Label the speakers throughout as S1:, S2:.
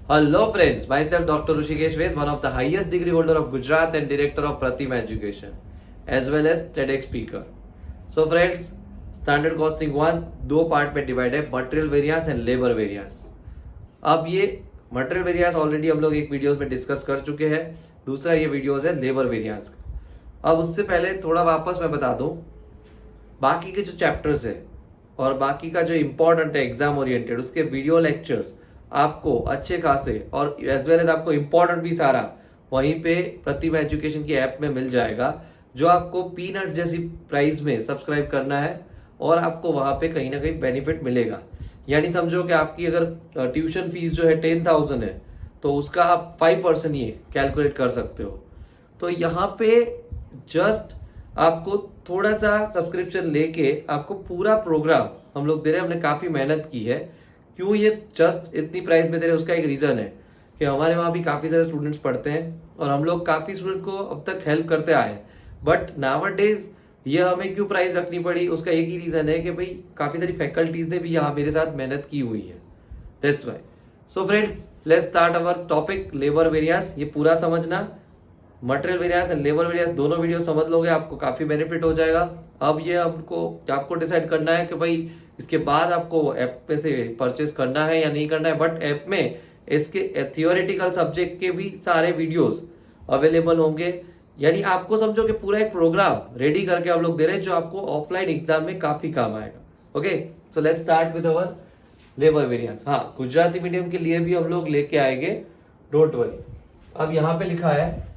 S1: Hello friends, myself Dr. Rushikesh Ved, one of the highest degree holder of Gujarat and director of Pratima Education, as well as TEDx speaker. So friends, standard costing one दो part में divide है, material variance and labour variance. अब ये material variance already हम लोग एक videos में discuss कर चुके हैं, दूसरा ये वीडियोस है लेबर वेरिएंस का। अब उससे पहले थोड़ा वापस मैं बता दूं, बाकी के जो चैप्टर्स है और बाकी का जो इम्पोर्टेंट है एग्जाम ओरिएंटेड, उसके वीडियो लेक्चर्स आपको अच्छे खासे और एज वेल एज आपको इम्पोर्टेंट भी सारा वहीं पे प्रतिभा एजुकेशन की ऐप में मिल जाएगा, जो आपको पीनट जैसी प्राइस में सब्सक्राइब करना है और आपको वहाँ पे कहीं ना कहीं बेनिफिट मिलेगा। यानी समझो कि आपकी अगर ट्यूशन फीस जो है 10,000 है तो उसका आप 5% ये कैलकुलेट कर सकते हो। तो यहाँ पे जस्ट आपको थोड़ा सा सब्सक्रिप्शन लेके आपको पूरा प्रोग्राम हम लोग दे रहे हैं। हमने काफ़ी मेहनत की है। क्यों ये जस्ट इतनी प्राइस में दे रहे हैं, उसका एक रीज़न है कि हमारे वहाँ भी काफ़ी सारे स्टूडेंट्स पढ़ते हैं और हम लोग काफ़ी स्टूडेंट्स को अब तक हेल्प करते आए हैं। बट नाउअडेज ये हमें क्यों प्राइस रखनी पड़ी, उसका एक ही रीज़न है कि भाई काफ़ी सारी फैकल्टीज़ ने भी यहाँ मेरे साथ मेहनत की हुई है, that's why. So friends, let's start our topic labour variance. ये पूरा समझना, material variance and labour variance दोनों वीडियो समझ लोगे, आपको काफ़ी बेनिफिट हो जाएगा। अब ये आपको डिसाइड करना है कि भाई इसके बाद आपको ऐप पे से परचेज करना है या नहीं करना है। बट ऐप में इसके थियोरेटिकल सब्जेक्ट के भी सारे वीडियोस अवेलेबल होंगे। यानी आपको समझो कि पूरा एक प्रोग्राम रेडी करके हम लोग दे रहे हैं जो आपको ऑफलाइन एग्जाम में काफी काम आएगा। Okay, so let's start with our labour variance. हाँ, गुजराती मीडियम के लिए भी हम लोग लेके आएंगे, डोंट वरी। अब यहाँ पे लिखा है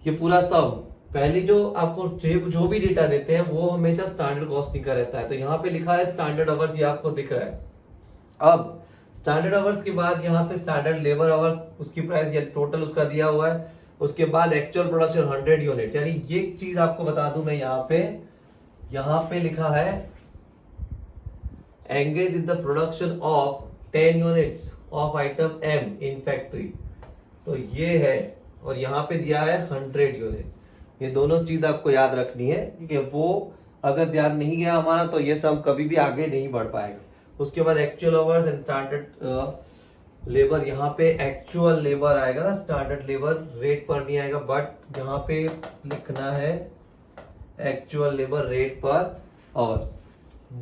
S1: ये पूरा सम, पहली जो आपको जो भी डेटा देते हैं वो हमेशा स्टैंडर्ड कॉस्टिंग का रहता है। तो यहाँ पे लिखा है स्टैंडर्ड आवर्स, ये आपको दिख रहा है। अब स्टैंडर्ड आवर्स के बाद यहाँ पे स्टैंडर्ड लेबर आवर्स, उसकी प्राइस या टोटल उसका दिया हुआ है। उसके बाद एक्चुअल प्रोडक्शन 100 यूनिट्स। यानी ये चीज आपको बता दूं मैं, यहाँ पे लिखा है engage in the production of 10 units of item M in factory, तो ये है। और यहाँ पे दिया है 100 यूनिट्स। ये दोनों चीज आपको याद रखनी है कि वो अगर ध्यान नहीं गया हमारा तो ये सब कभी भी आगे नहीं बढ़ पाएगा। उसके बाद actual hours and standard labour, यहाँ पे एक्चुअल लेबर आएगा ना, स्टैंडर्ड लेबर रेट पर नहीं आएगा, बट यहाँ पे लिखना है actual labour rate per hour.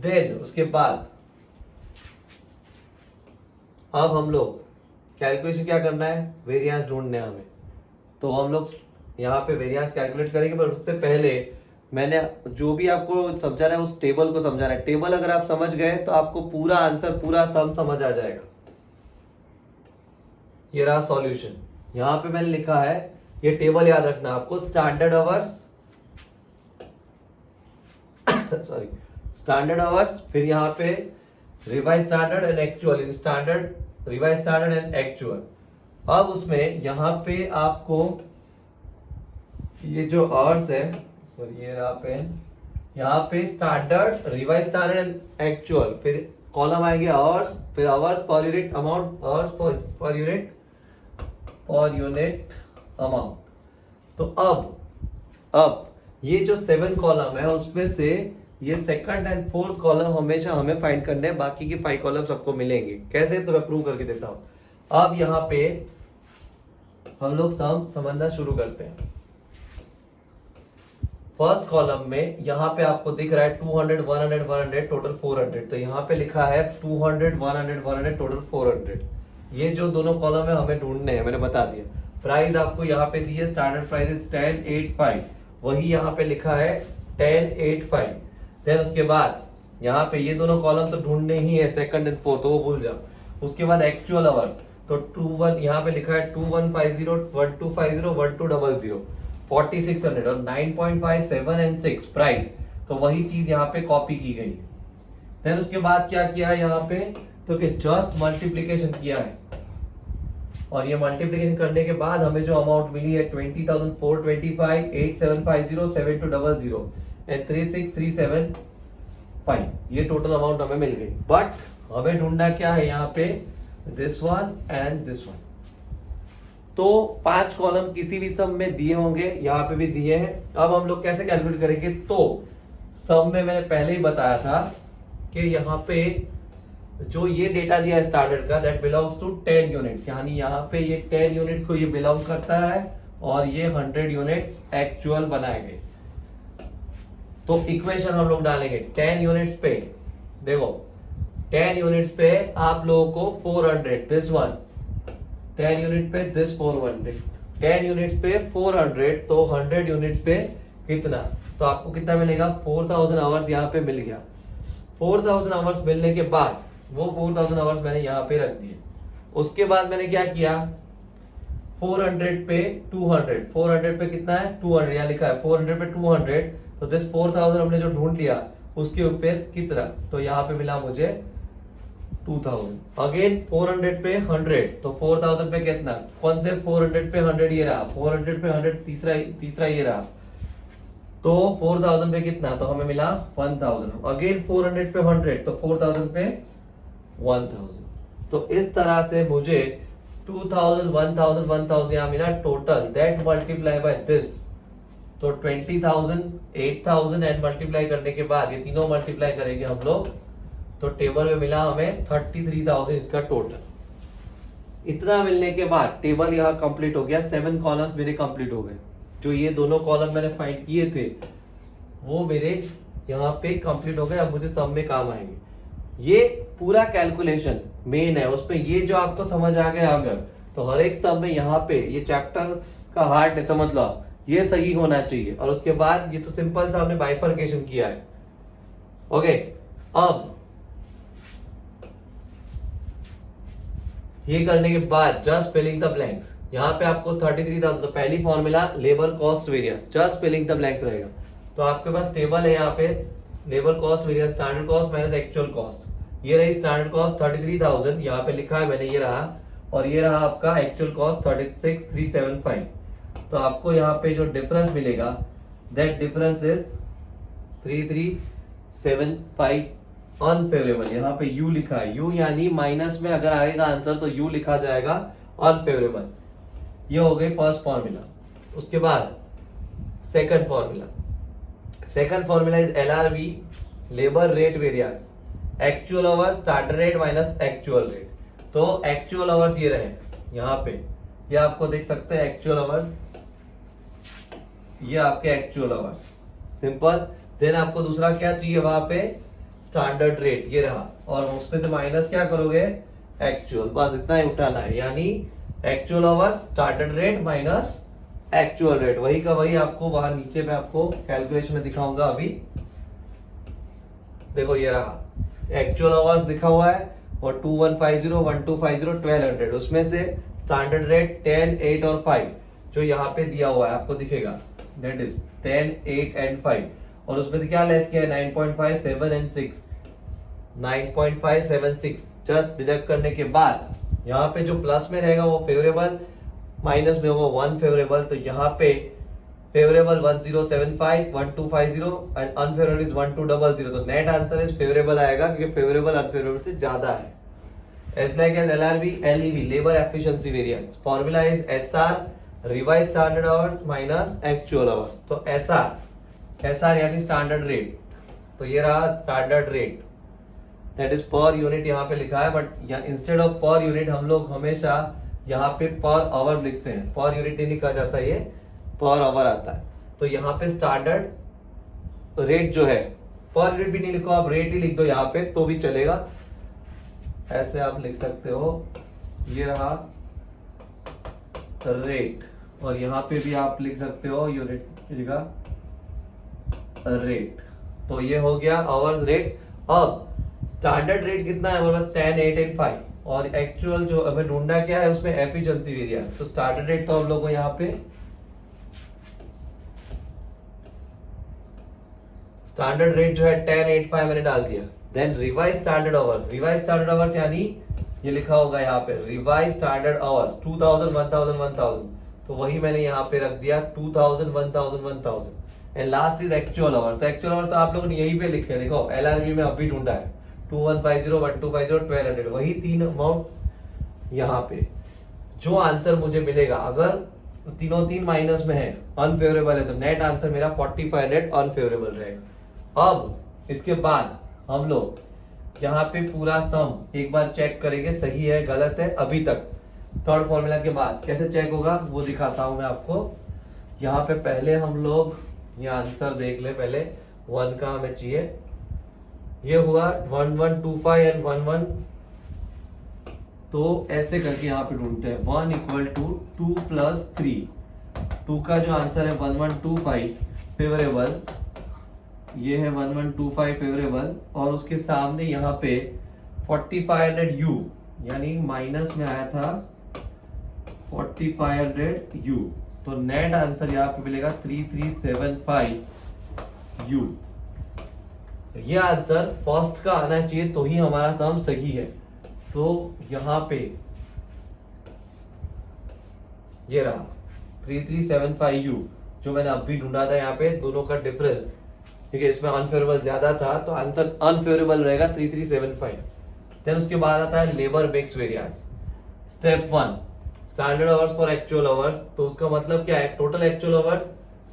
S1: Then उसके बाद अब हम लोग कैलकुलेशन क्या करना है, वेरिएंस ढूंढना है हमें। तो हम लोग यहाँ पे वेरिएंस कैलकुलेट करेंगे, पर उससे पहले मैंने जो भी आपको समझाना है उस टेबल को समझाना है। टेबल अगर आप समझ गए तो आपको पूरा आंसर, पूरा सम समझ आ जाएगा। ये रहा सॉल्यूशन। यहाँ पे मैंने लिखा है, ये टेबल याद रखना आपको, standard hours sorry standard hours, फिर यहाँ पे revise standard and actual, in standard revise standard and actual. अब उसमें यहाँ पे आपको ये जो आवर्स है, सॉरी ये रहा पेन, यहाँ पे standard revise standard and actual, फिर कॉलम आएंगे आवर्स, फिर hours per unit amount, hours per unit और यूनिट अमाउंट। तो अब ये जो 7 कॉलम है उसमें से ये सेकंड एंड फोर्थ कॉलम हमेशा हमें फाइंड करने हैं, बाकी के 5 कॉलम सबको मिलेंगे। कैसे, तो मैं प्रूव करके देता हूं। अब यहाँ पे हम लोग सम समझना शुरू करते हैं। फर्स्ट कॉलम में यहाँ पे आपको दिख रहा है 200 100 100 टोटल 400। तो यहाँ पे लिखा है 200 100 100 टोटल 400। ये जो दोनों कॉलम है हमें ढूंढने हैं, मैंने बता दिया। प्राइस आपको यहाँ पे दी है, स्टैंडर्ड प्राइस 1085, वही यहाँ पे लिखा है 1085। देन उसके बाद यहाँ पे ये दोनों कॉलम तो ढूंढने ही है, सेकंड एंड फोर्थ, वो भूल जाओ। उसके बाद एक्चुअल आवर्स, तो 21 यहाँ पे लिखा है 2150 1250 1200 4600 और 9.5 7 एंड 6 प्राइस, तो वही चीज यहाँ पे कॉपी की गई। देन उसके बाद क्या किया है यहाँ पे, तो कि जस्ट मल्टीप्लीकेशन किया है, और ये मल्टीप्लीकेशन करने के बाद हमें जो अमाउंट मिली है 20,425 8750 7200 एंड 36375, ये टोटल अमाउंट हमें मिल गई। बट हमें ढूंढना क्या है यहाँ पे, this one and this one. तो 5 कॉलम किसी भी सम में दिए होंगे, यहाँ पे भी दिए हैं। अब हम लोग कैसे कैलकुलेट करेंगे, तो सम में मैंने पहले ही बताया था कि यहाँ पे जो ये डेटा दिया है स्टैंडर्ड का, दैट बिलोंग्स टू 10 यूनिट्स, यानी यहाँ पे ये 10 यूनिट्स को ये बिलोंग करता है और ये 100 यूनिट्स एक्चुअल बनाएंगे। तो इक्वेशन हम लोग डालेंगे 10 यूनिट्स पे, देखो 10 यूनिट्स पे आप लोगों को 400, दिस वन 10 यूनिट पे दिस 400, 10 यूनिट्स पे 400, तो 100 यूनिट्स पे कितना, तो आपको कितना मिलेगा 4000 आवर्स यहाँ पे मिल गया। 4000 आवर्स मिलने के बाद वो 4000 आवर्स मैंने यहाँ पे रख दिए। उसके बाद मैंने क्या किया, 400 पे 200, 400 पे कितना है 200, यहाँ लिखा है 400 पे 200, तो दिस 4000 हमने जो ढूंढ लिया उसके ऊपर कितना, तो यहाँ पे मिला मुझे 2000। अगेन 400 पे 100, तो 4000 पे कितना, कौन से 400 पे 100 ये रहा, 400 पे 100 तीसरा ये रहा, तो 4000 पे कितना, तो हमें मिला 1000। अगेन 400 पे 100, तो 4000 पे 1000। तो इस तरह से मुझे 2000 1000 1000 यहाँ मिला total, that multiply by this, तो 20,000 8000 एंड मल्टीप्लाई करने के बाद ये तीनों मल्टीप्लाई करेंगे हम लोग, तो टेबल में मिला हमें 33,000 इसका टोटल। इतना मिलने के बाद टेबल यहाँ कंप्लीट हो गया, 7 कॉलम्स मेरे कंप्लीट हो गए। जो ये दोनों कॉलम मैंने फाइंड किए थे वो मेरे यहाँ पे कंप्लीट हो गए, अब मुझे सब में काम आएंगे। ये पूरा कैलकुलेशन मेन है, उसमें ये जो आपको समझ आ गया अगर, तो हर एक सब में यहाँ पे ये चैप्टर का हार्ट है, समझ लो ये सही होना चाहिए। और उसके बाद ये तो सिंपल सा हमने बाइफर्केशन किया है। ओके, अब ये करने के बाद जस्ट फिलिंग द ब्लैंक्स, यहाँ पे आपको 33,000, तो पहली formula labour cost variance, just filling the blanks रहेगा। तो आपके पास टेबल है यहाँ पे, labour cost variance, standard cost minus actual cost. ये रही स्टैंडर्ड कॉस्ट 33,000, यहाँ पे लिखा है मैंने, ये रहा, और ये रहा आपका एक्चुअल कॉस्ट 36,375। तो आपको यहाँ पे जो डिफरेंस मिलेगा, दैट डिफरेंस इज 3375 अनफेवरेबल। यहाँ पे यू लिखा है, यू यानी माइनस में अगर आएगा आंसर तो यू लिखा जाएगा अनफेवरेबल। ये हो गई फर्स्ट फॉर्मूला। उसके बाद second formula, second formula is LRV, labour rate variance, actual hours standard rate minus actual rate. तो एक्चुअल आवर्स ये रहे यहाँ पे, ये आपको देख सकते हैं एक्चुअल आवर्स, ये आपके एक्चुअल आवर्स, सिंपल। देन आपको दूसरा क्या चाहिए वहां पे, स्टैंडर्ड रेट, ये रहा, और उसमें तो माइनस क्या करोगे एक्चुअल, बस इतना ही उठाना है। यानी actual hours standard rate minus actual rate, वही का वही आपको वहां नीचे में आपको कैलकुलेशन में दिखाऊंगा अभी। देखो ये रहा एक्चुअल आवर्स लिखा हुआ है, और 2150 1250 1200, उसमें से स्टैंडर्ड रेट 10 8 और 5 जो यहाँ पे दिया हुआ है आपको दिखेगा, दैट इज 10 8 एंड 5, और उसमें से क्या लेस किया है 9.5 7 एंड 6, 9.5 7 6 जस्ट डिडक्ट करने के बाद यहाँ पे जो प्लस में रहेगा वो फेवरेबल, माइनस में होगा 1 फेवरेबल, तो यहाँ पे फेवरेबल 1075 1250 एंड अनफेवरेबल इज 1200, तो नेट आंसर इज फेवरेबल आएगा, क्योंकि फेवरेबल अनफेवरेबल से ज्यादा है। As like as LRV, LEV, labor efficiency variance. Formula is SR, revised standard hours minus actual hours. तो SR यानी standard rate. तो ये रहा standard rate. That is per unit यहाँ पे लिखा है, but instead of per unit हम लोग हमेशा यहाँ पे per hour लिखते हैं, per unit नहीं लिखा जाता, ये per hour आता है। तो यहाँ पे standard rate जो है, per unit भी नहीं लिखो आप, rate ही लिख दो यहाँ पे तो भी चलेगा, ऐसे आप लिख सकते हो। ये रहा रेट, और यहाँ पे भी आप लिख सकते हो यूनिट जगह रेट। तो ये हो गया आवर्स रेट। अब स्टैंडर्ड रेट कितना है हमारे पास 10 8 एंड 5, और एक्चुअल जो हमें ढूंढना क्या है उसमें एफिशिएंसी वेरियंस। तो स्टैंडर्ड रेट तो हम लोग को यहाँ पे स्टैंडर्ड रेट जो है 10 8 5 मैंने डाल दिया। Then revise standard hours, revise standard hours यानी ये लिखा होगा यहाँ पे रिवाइज स्टैंडर्ड आवर्स 2000 1000 1000, तो वही मैंने यहाँ पे रख दिया 2000 1000 1000। And last is actual hours, तो एक्चुअल आवर्स तो आप लोगों ने यहीं पे लिखे, देखो LRV में अभी ढूंढा है 2150 1250 1200, वही तीन अमाउंट यहाँ पे। जो आंसर मुझे मिलेगा, अगर तीनों तीन माइनस में है, अनफेवरेबल है, तो नेट आंसर मेरा 4500 अनफेवरेबल रहेगा। अब इसके बाद हम लोग यहाँ पे पूरा सम एक बार चेक करेंगे सही है गलत है अभी तक। थर्ड फॉर्मूला के बाद कैसे चेक होगा वो दिखाता हूं मैं आपको। यहाँ पे पहले हम लोग ये आंसर देख ले, पहले 1 का हमें चाहिए, ये हुआ 1125 एंड 11, तो ऐसे करके यहाँ पे ढूंढते हैं 1 इक्वल टू 2 प्लस 3, 2 का जो आंसर है 1125 फेवरेबल, ये है 1125 फेवरेबल, और उसके सामने यहाँ पे 4500 u यानी माइनस में आया था 4500 u, तो नेट आंसर यहाँ पे मिलेगा 3375 u। ये आंसर फर्स्ट का आना चाहिए तो ही हमारा सम सही है। तो यहाँ पे ये रहा 3375 u जो मैंने अभी ढूंढा था, यहाँ पे दोनों का डिफरेंस, ठीक है, इसमें अनफेवरेबल ज्यादा था तो आंसर अनफेवरेबल रहेगा 3375। देन उसके बाद आता है labour mix variance. Step 1 standard hours for actual hours, तो उसका मतलब क्या है, total actual hours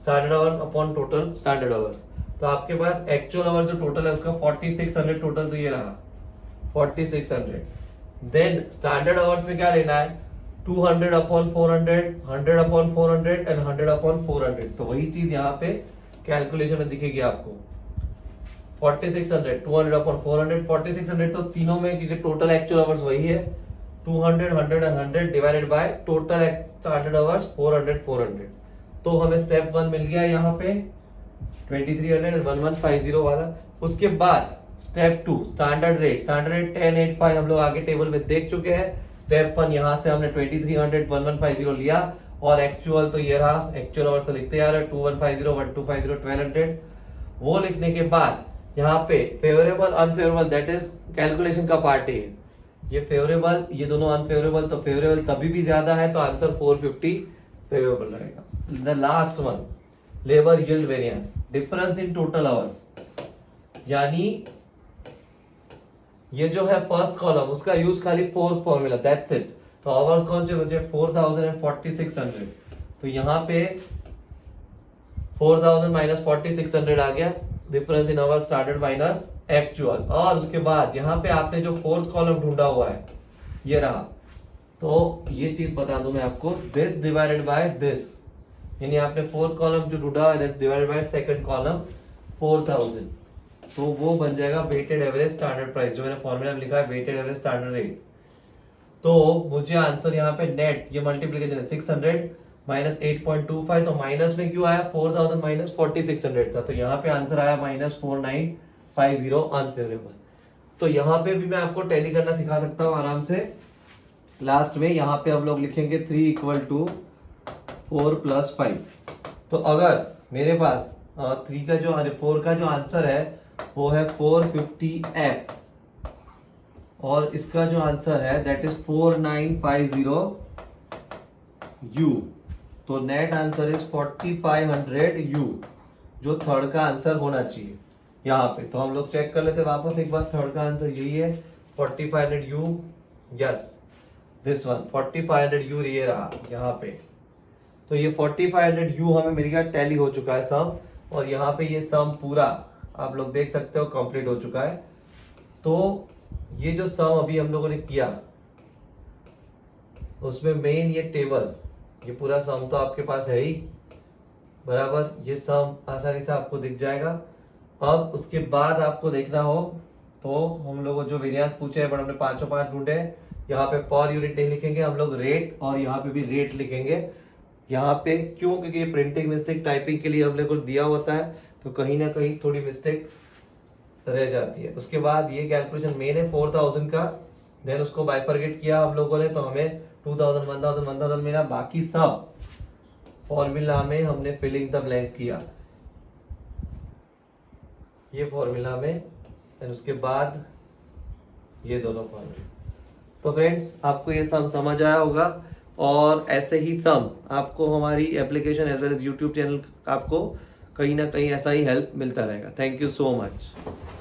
S1: standard hours upon total standard hours. तो आपके पास एक्चुअल आवर्स जो टोटल है उसका 4600 टोटल, तो ये रहा 4600। देन स्टैंडर्ड आवर्स में क्या लेना है, 200 अपॉन 400, 100 अपॉन 400 एंड 100 अपॉन 400। तो वही चीज यहाँ पे कैलकुलेशन में दिखेगी आपको 4600, 200 अपॉन 400, 4600 तो तीनों में, क्योंकि टोटल एक्चुअल आवर्स वही है, 200, 100 and 100 divided by total standard hours 400, 400। तो हमें स्टेप 1 मिल गया यहाँ पे 2300 एंड 1150 वाला। उसके बाद step 2 standard rate, standard rate 1085 हम लोग आगे टेबल में देख चुके हैं। स्टेप 1 यहाँ से हमने 2300 1150 लिया, और एक्चुअल तो ये रहा, एक्चुअल आवर्स तो लिखते आ रहे 2150 1250 1200। वो लिखने के बाद यहाँ पे favourable unfavourable, that is calculation का पार्ट है, ये फेवरेबल ये दोनों अनफेवरेबल, तो फेवरेबल तभी भी ज्यादा है तो आंसर 450 फेवरेबल रहेगा। The last one labour yield variance, difference in total hours, यानी ये जो है फर्स्ट कॉलम उसका यूज खाली फोर्स फॉर्मूला, दैट्स इट। तो आवर्स कौन से बचे, 4000 एंड 4600। तो यहाँ पे 4000 माइनस 4600 आ गया, difference in hours standard minus actual. और उसके बाद यहाँ पे आपने जो फोर्थ कॉलम ढूंढा हुआ है ये रहा, तो ये चीज बता दूं मैं आपको, दिस डिवाइडेड बाय दिस, यानी आपने फोर्थ कॉलम जो ढूंढा है this divided by second column 4000, तो वो बन जाएगा वेटेड एवरेज स्टैंडर्ड प्राइस, जो मैंने फॉर्मूला में लिखा है वेटेड एवरेज स्टैंडर्ड रेट। तो मुझे आंसर यहाँ पे नेट ये मल्टीप्लीकेशन है 600 माइनस 8.25, तो माइनस में क्यों आया, 4000 माइनस 4600 था, तो यहाँ पे आंसर आया माइनस 4950 अनफेवरेबल। तो यहाँ पे भी मैं आपको टैली करना सिखा सकता हूँ आराम से। लास्ट में यहाँ पे हम लोग लिखेंगे 3 इक्वल टू 4 प्लस 5। तो अगर मेरे पास 3 का जो 4 का जो आंसर है वो है 450F, और इसका जो आंसर है दैट इज 4950 U, तो नेट आंसर इज 4500 U, जो थर्ड का आंसर होना चाहिए यहाँ पे। तो हम लोग चेक कर लेते वापस एक बार, थर्ड का आंसर यही है 4500 U, yes this one 4500 U ये रहा यहाँ पे। तो ये 4500 U हमें मिल गया, टैली हो चुका है सम, और यहाँ पे ये सम पूरा आप लोग देख सकते हो कंप्लीट हो चुका है। तो ये जो सम अभी हम लोगों ने किया उसमें मेन ये टेबल, ये पूरा सम तो आपके पास है ही बराबर, ये सम आसानी से आपको दिख जाएगा। अब उसके बाद आपको देखना हो तो हम लोग जो वेरिएंस पूछे हैं बट हमने 5 ढूंढे, यहाँ पे पर यूनिट नहीं लिखेंगे हम लोग रेट, और यहाँ पे भी रेट लिखेंगे। यहाँ पे क्यों, क्योंकि ये प्रिंटिंग मिस्टेक टाइपिंग के लिए हम लोग को दिया होता है, तो कहीं ना कहीं थोड़ी मिस्टेक रह जाती है। उसके बाद ये कैलकुलेशन मेन है 4000 का, देन उसको बाइफरकेट किया हम लोगों ने, तो हमें 2000 1000 1000 मिला, बाकी सब फॉर्मूला में हमने फिलिंग द ब्लैंक किया, ये फॉर्मूला में, देन उसके बाद ये दोनों फॉर्मूला। तो फ्रेंड्स आपको ये सम समझ आया होगा, और ऐसे ही सम आपको हमारी application as well as YouTube channel आपको कहीं ना कहीं ऐसा ही हेल्प मिलता रहेगा। Thank you so much.